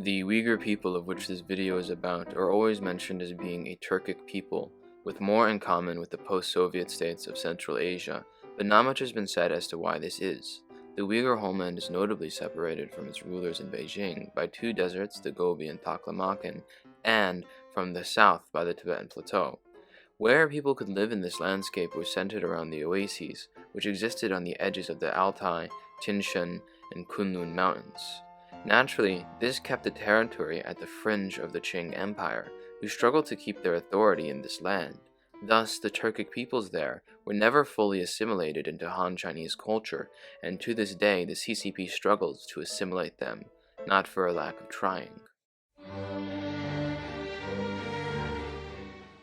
The Uyghur people of which this video is about are always mentioned as being a Turkic people, with more in common with the post-Soviet states of Central Asia, but not much has been said as to why this is. The Uyghur homeland is notably separated from its rulers in Beijing by two deserts, the Gobi and Taklamakan, and from the south by the Tibetan Plateau. Where people could live in this landscape was centered around the oases, which existed on the edges of the Altai, Tinshan, and Kunlun mountains. Naturally, this kept the territory at the fringe of the Qing Empire, who struggled to keep their authority in this land. Thus, the Turkic peoples there were never fully assimilated into Han Chinese culture, and to this day the CCP struggles to assimilate them, not for a lack of trying.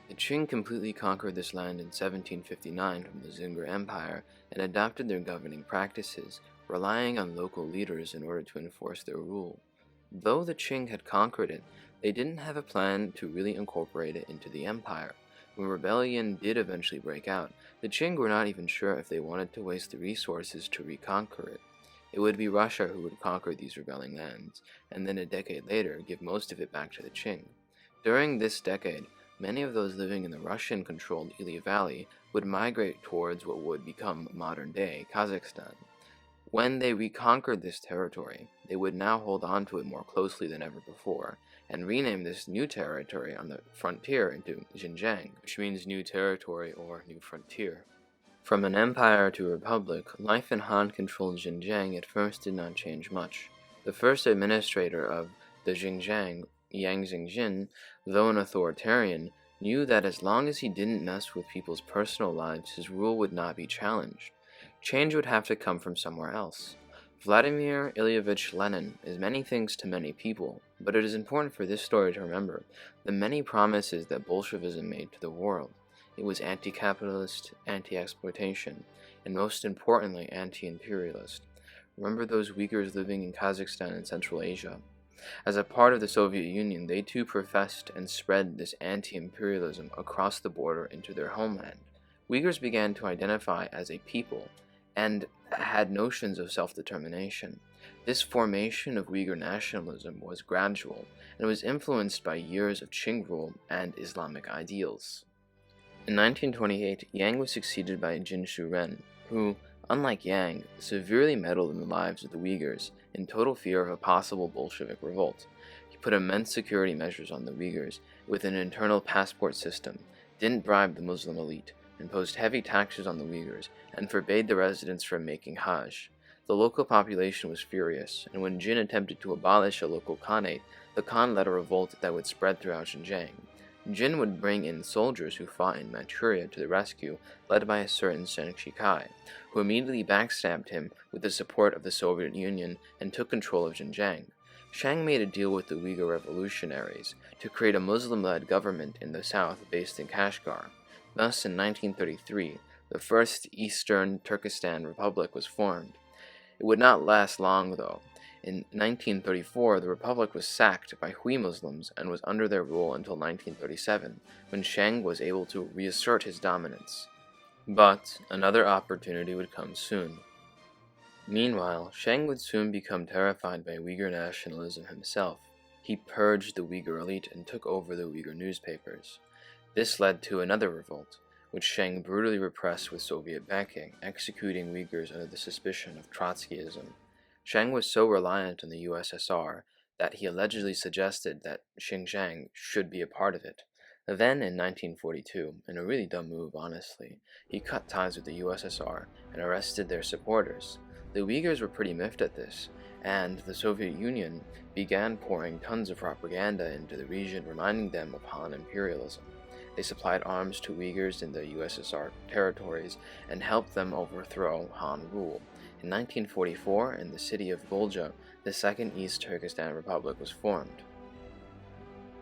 The Qing completely conquered this land in 1759 from the Zungar Empire and adopted their governing practices, relying on local leaders in order to enforce their rule. Though the Qing had conquered it, they didn't have a plan to really incorporate it into the empire. When rebellion did eventually break out, the Qing were not even sure if they wanted to waste the resources to reconquer it. It would be Russia who would conquer these rebelling lands, and then a decade later give most of it back to the Qing. During this decade, many of those living in the Russian-controlled Ili Valley would migrate towards what would become modern-day Kazakhstan. When they reconquered this territory, they would now hold on to it more closely than ever before, and rename this new territory on the frontier into Xinjiang, which means new territory or new frontier. From an empire to a republic, life in Han-controlled Xinjiang at first did not change much. The first administrator of the Xinjiang, Yang Xingjin, though an authoritarian, knew that as long as he didn't mess with people's personal lives, his rule would not be challenged. Change would have to come from somewhere else. Vladimir Ilyich Lenin is many things to many people, but it is important for this story to remember the many promises that Bolshevism made to the world. It was anti-capitalist, anti-exploitation, and most importantly, anti-imperialist. Remember those Uyghurs living in Kazakhstan and Central Asia? As a part of the Soviet Union, they too professed and spread this anti-imperialism across the border into their homeland. Uyghurs began to identify as a people, and had notions of self-determination. This formation of Uyghur nationalism was gradual, and was influenced by years of Qing rule and Islamic ideals. In 1928, Yang was succeeded by Jin Shuren, who, unlike Yang, severely meddled in the lives of the Uyghurs, in total fear of a possible Bolshevik revolt. He put immense security measures on the Uyghurs, with an internal passport system, didn't bribe the Muslim elite, imposed heavy taxes on the Uyghurs, and forbade the residents from making Hajj. The local population was furious, and when Jin attempted to abolish a local khanate, the Khan led a revolt that would spread throughout Xinjiang. Jin would bring in soldiers who fought in Manchuria to the rescue, led by a certain Shen Shikai, who immediately backstabbed him with the support of the Soviet Union and took control of Xinjiang. Shang made a deal with the Uyghur revolutionaries to create a Muslim-led government in the south based in Kashgar. Thus, in 1933, the first Eastern Turkistan Republic was formed. It would not last long, though. In 1934, the republic was sacked by Hui Muslims and was under their rule until 1937, when Shang was able to reassert his dominance. But another opportunity would come soon. Meanwhile, Shang would soon become terrified by Uyghur nationalism himself. He purged the Uyghur elite and took over the Uyghur newspapers. This led to another revolt, which Shang brutally repressed with Soviet backing, executing Uyghurs under the suspicion of Trotskyism. Shang was so reliant on the USSR that he allegedly suggested that Xinjiang should be a part of it. Then, in 1942, in a really dumb move honestly, he cut ties with the USSR and arrested their supporters. The Uyghurs were pretty miffed at this, and the Soviet Union began pouring tons of propaganda into the region, reminding them of Han imperialism. They supplied arms to Uyghurs in the USSR territories and helped them overthrow Han rule. In 1944, in the city of Volga, the Second East Turkestan Republic was formed.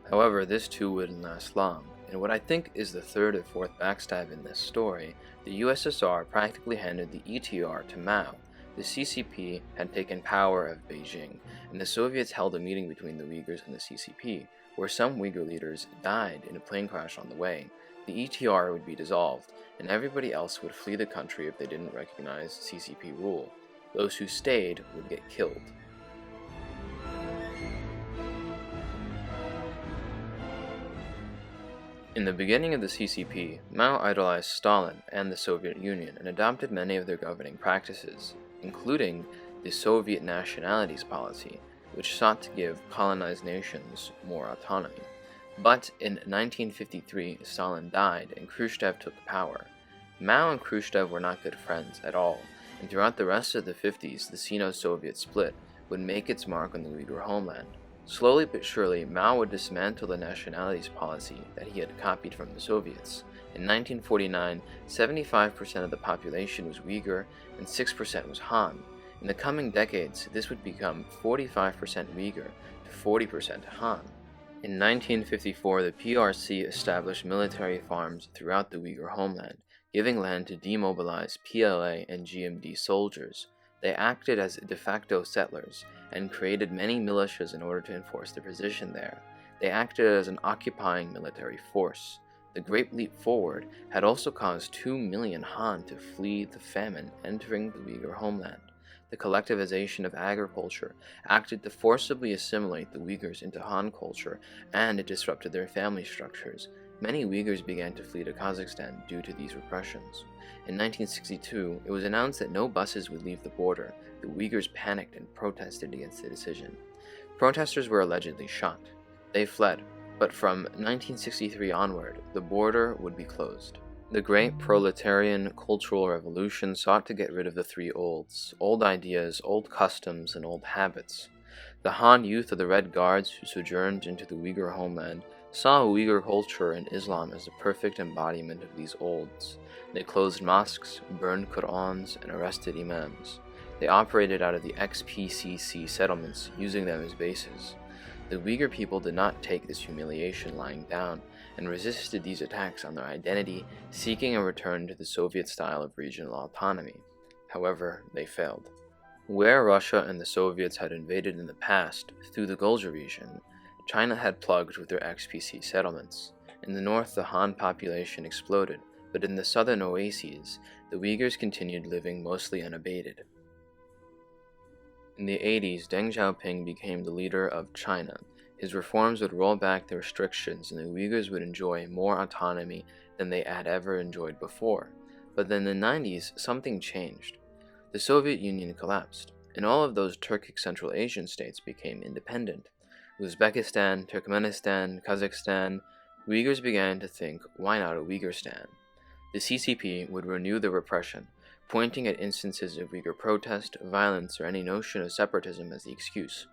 However, this too wouldn't last long. In what I think is the third or fourth backstab in this story, the USSR practically handed the ETR to Mao. The CCP had taken power of Beijing, and the Soviets held a meeting between the Uyghurs and the CCP, where some Uyghur leaders died in a plane crash on the way. The ETR would be dissolved, and everybody else would flee the country if they didn't recognize CCP rule. Those who stayed would get killed. In the beginning of the CCP, Mao idolized Stalin and the Soviet Union and adopted many of their governing practices, including the Soviet nationalities policy, which sought to give colonized nations more autonomy. But in 1953, Stalin died and Khrushchev took power. Mao and Khrushchev were not good friends at all, and throughout the rest of the 50s, the Sino-Soviet split would make its mark on the Uyghur homeland. Slowly but surely, Mao would dismantle the nationalities policy that he had copied from the Soviets. In 1949, 75% of the population was Uyghur and 6% was Han. In the coming decades, this would become 45% Uyghur to 40% Han. In 1954, the PRC established military farms throughout the Uyghur homeland, giving land to demobilize PLA and GMD soldiers. They acted as de facto settlers and created many militias in order to enforce their position there. They acted as an occupying military force. The Great Leap Forward had also caused 2 million Han to flee the famine entering the Uyghur homeland. The collectivization of agriculture acted to forcibly assimilate the Uyghurs into Han culture, and it disrupted their family structures. Many Uyghurs began to flee to Kazakhstan due to these repressions. In 1962, it was announced that no buses would leave the border. The Uyghurs panicked and protested against the decision. Protesters were allegedly shot. They fled, but from 1963 onward, the border would be closed. The Great Proletarian Cultural Revolution sought to get rid of the three olds: old ideas, old customs, and old habits. The Han youth of the Red Guards who sojourned into the Uyghur homeland saw Uyghur culture and Islam as the perfect embodiment of these olds. They closed mosques, burned Qur'ans, and arrested imams. They operated out of the ex-PCC settlements, using them as bases. The Uyghur people did not take this humiliation lying down, and resisted these attacks on their identity, seeking a return to the Soviet style of regional autonomy. However, they failed. Where Russia and the Soviets had invaded in the past, through the Gulja region, China had plugged with their ex-PC settlements. In the north, the Han population exploded, but in the southern oases, the Uyghurs continued living mostly unabated. In the 80s, Deng Xiaoping became the leader of China. His reforms would roll back the restrictions, and the Uyghurs would enjoy more autonomy than they had ever enjoyed before. But then in the 90s, something changed. The Soviet Union collapsed, and all of those Turkic Central Asian states became independent. Uzbekistan, Turkmenistan, Kazakhstan, Uyghurs began to think, why not a Uyghurstan? The CCP would renew the repression, pointing at instances of Uyghur protest, violence, or any notion of separatism as the excuse.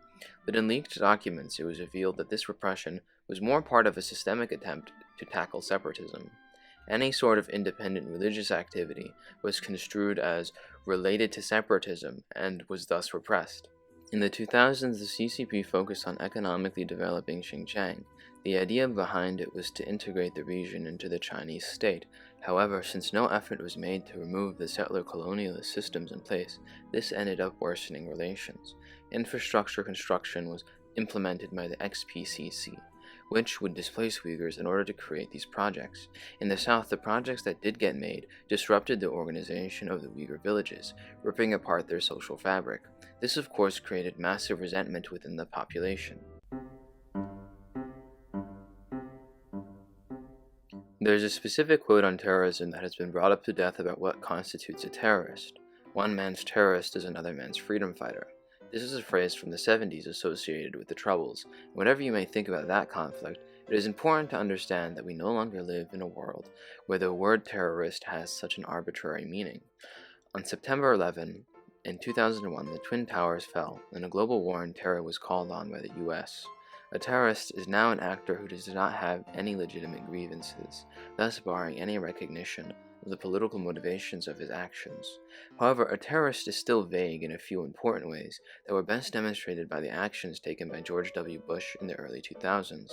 But in leaked documents, it was revealed that this repression was more part of a systemic attempt to tackle separatism. Any sort of independent religious activity was construed as related to separatism and was thus repressed. In the 2000s, the CCP focused on economically developing Xinjiang. The idea behind it was to integrate the region into the Chinese state. However, since no effort was made to remove the settler colonialist systems in place, this ended up worsening relations. Infrastructure construction was implemented by the ex-PCC, which would displace Uyghurs in order to create these projects. In the south, the projects that did get made disrupted the organization of the Uyghur villages, ripping apart their social fabric. This, of course, created massive resentment within the population. There's a specific quote on terrorism that has been brought up to death about what constitutes a terrorist. One man's terrorist is another man's freedom fighter. This is a phrase from the 70s associated with the Troubles. Whatever you may think about that conflict, it is important to understand that we no longer live in a world where the word terrorist has such an arbitrary meaning. On September 11, in 2001, the Twin Towers fell, and a global war on terror was called on by the US. A terrorist is now an actor who does not have any legitimate grievances, thus barring any recognition of the political motivations of his actions. However, a terrorist is still vague in a few important ways that were best demonstrated by the actions taken by George W. Bush in the early 2000s.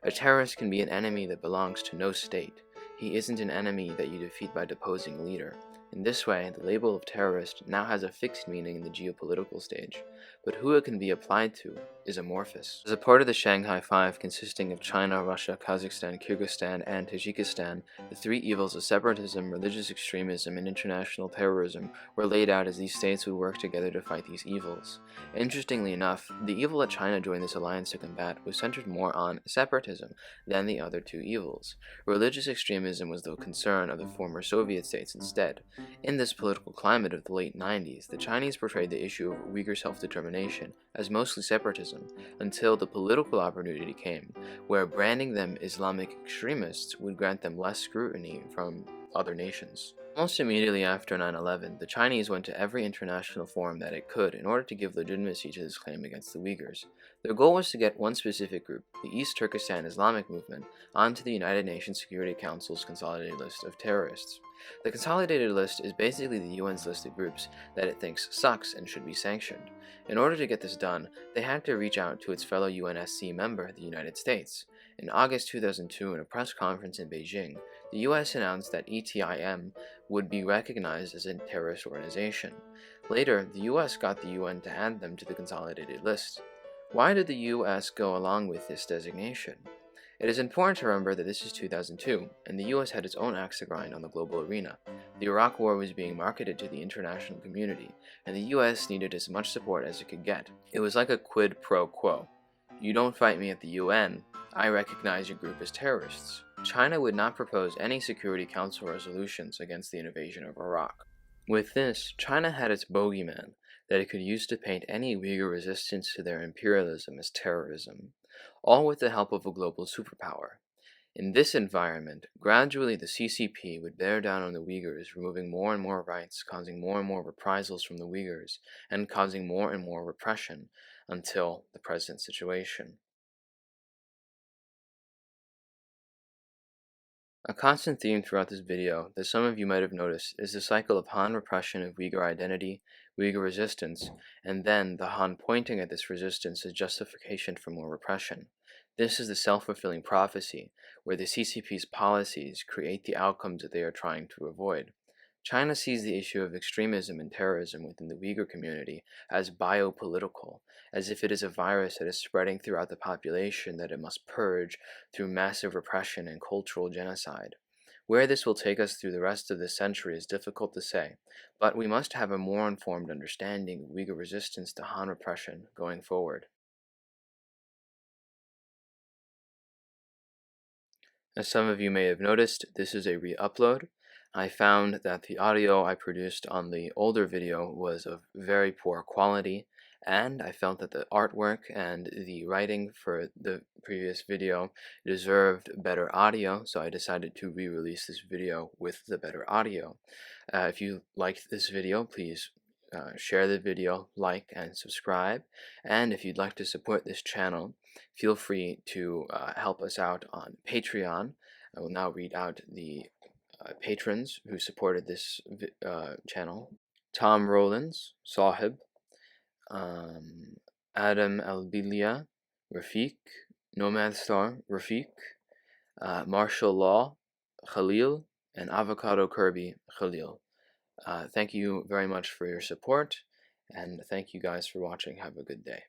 A terrorist can be an enemy that belongs to no state. He isn't an enemy that you defeat by deposing a leader. In this way, the label of terrorist now has a fixed meaning in the geopolitical stage, but who it can be applied to is amorphous. As a part of the Shanghai Five consisting of China, Russia, Kazakhstan, Kyrgyzstan, and Tajikistan, the three evils of separatism, religious extremism, and international terrorism were laid out as these states would work together to fight these evils. Interestingly enough, the evil that China joined this alliance to combat was centered more on separatism than the other two evils. Religious extremism was the concern of the former Soviet states instead. In this political climate of the late 90s, the Chinese portrayed the issue of Uyghur self-determination as mostly separatism, until the political opportunity came, where branding them Islamic extremists would grant them less scrutiny from other nations. Almost immediately after 9/11, the Chinese went to every international forum that it could in order to give legitimacy to this claim against the Uyghurs. Their goal was to get one specific group, the East Turkistan Islamic Movement, onto the United Nations Security Council's consolidated list of terrorists. The consolidated list is basically the UN's list of groups that it thinks sucks and should be sanctioned. In order to get this done, they had to reach out to its fellow UNSC member, the United States. In August 2002, in a press conference in Beijing, the US announced that ETIM would be recognized as a terrorist organization. Later, the US got the UN to add them to the consolidated list. Why did the US go along with this designation? It is important to remember that this is 2002, and the US had its own axe to grind on the global arena. The Iraq War was being marketed to the international community, and the US needed as much support as it could get. It was like a quid pro quo. You don't fight me at the UN, I recognize your group as terrorists. China would not propose any Security Council resolutions against the invasion of Iraq. With this, China had its bogeyman that it could use to paint any Uyghur resistance to their imperialism as terrorism, all with the help of a global superpower. In this environment, gradually the CCP would bear down on the Uyghurs, removing more and more rights, causing more and more reprisals from the Uyghurs, and causing more and more repression, until the present situation. A constant theme throughout this video that some of you might have noticed is the cycle of Han repression of Uyghur identity, Uyghur resistance, and then the Han pointing at this resistance as justification for more repression. This is the self-fulfilling prophecy, where the CCP's policies create the outcomes that they are trying to avoid. China sees the issue of extremism and terrorism within the Uyghur community as biopolitical, as if it is a virus that is spreading throughout the population that it must purge through massive repression and cultural genocide. Where this will take us through the rest of this century is difficult to say, but we must have a more informed understanding of Uyghur resistance to Han repression going forward. As some of you may have noticed, this is a re-upload. I found that the audio I produced on the older video was of very poor quality, and I felt that the artwork and the writing for the previous video deserved better audio, so I decided to re-release this video with the better audio. If you liked this video, please share the video, like, and subscribe. And if you'd like to support this channel, feel free to help us out on Patreon. I will now read out the patrons who supported this channel: Tom Rollins, Sahib, Adam Albilia, Rafiq, Nomad Star, Rafiq, Marshall Law, Khalil, and Avocado Kirby, Khalil. Thank you very much for your support, and thank you guys for watching. Have a good day.